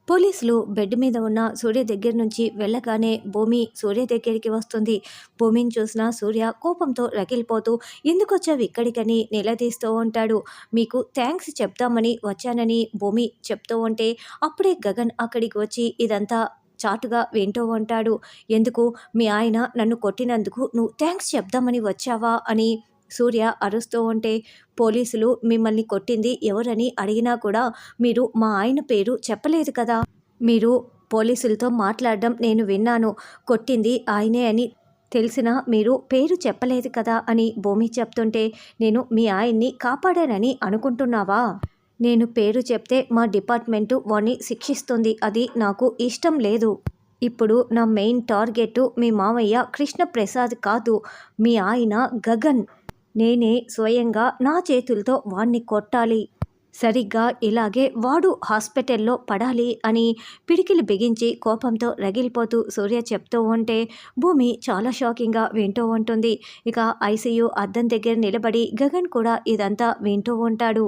పోలీసులు బెడ్ మీద ఉన్న సూర్య దగ్గర నుంచి వెళ్ళగానే భూమి సూర్య దగ్గరికి వస్తుంది. భూమిని చూసిన సూర్య కోపంతో రగిలిపోతూ ఎందుకొచ్చావు ఇక్కడికని నిలదీస్తూ ఉంటాడు. మీకు థ్యాంక్స్ చెప్తామని వచ్చానని భూమి చెప్తూ ఉంటే అప్పుడే గగన్ అక్కడికి వచ్చి ఇదంతా చాటుగా వింటూ ఉంటాడు. ఎందుకు మీ ఆయన నన్ను కొట్టినందుకు నువ్వు థ్యాంక్స్ చెప్దామని వచ్చావా అని సూర్య అరుస్తూ ఉంటే పోలీసులు మిమ్మల్ని కొట్టింది ఎవరని అడిగినా కూడా మీరు మా ఆయన పేరు చెప్పలేదు కదా. మీరు పోలీసులతో మాట్లాడడం నేను విన్నాను. కొట్టింది ఆయనే అని తెలిసినా మీరు పేరు చెప్పలేదు కదా అని భూమి చెప్తుంటే నేను మీ ఆయన్ని కాపాడానని అనుకుంటున్నావా? నేను పేరు చెప్తే మా డిపార్ట్మెంటు వాణ్ణి శిక్షిస్తుంది. అది నాకు ఇష్టం లేదు. ఇప్పుడు నా మెయిన్ టార్గెట్ మీ మామయ్య కృష్ణప్రసాద్ కాదు, మీ ఆయన గగన్. నేనే స్వయంగా నా చేతులతో వాణ్ణి కొట్టాలి. సరిగ్గా ఇలాగే వాడు హాస్పిటల్లో పడాలి అని పిడికిలి బిగించి కోపంతో రగిలిపోతూ సూర్య చెప్తూ ఉంటే భూమి చాలా షాకింగ్గా వింటూ ఉంటుంది. ఇక ఐసీయూ అద్దం దగ్గర నిలబడి గగన్ కూడా ఇదంతా వింటూ ఉంటాడు.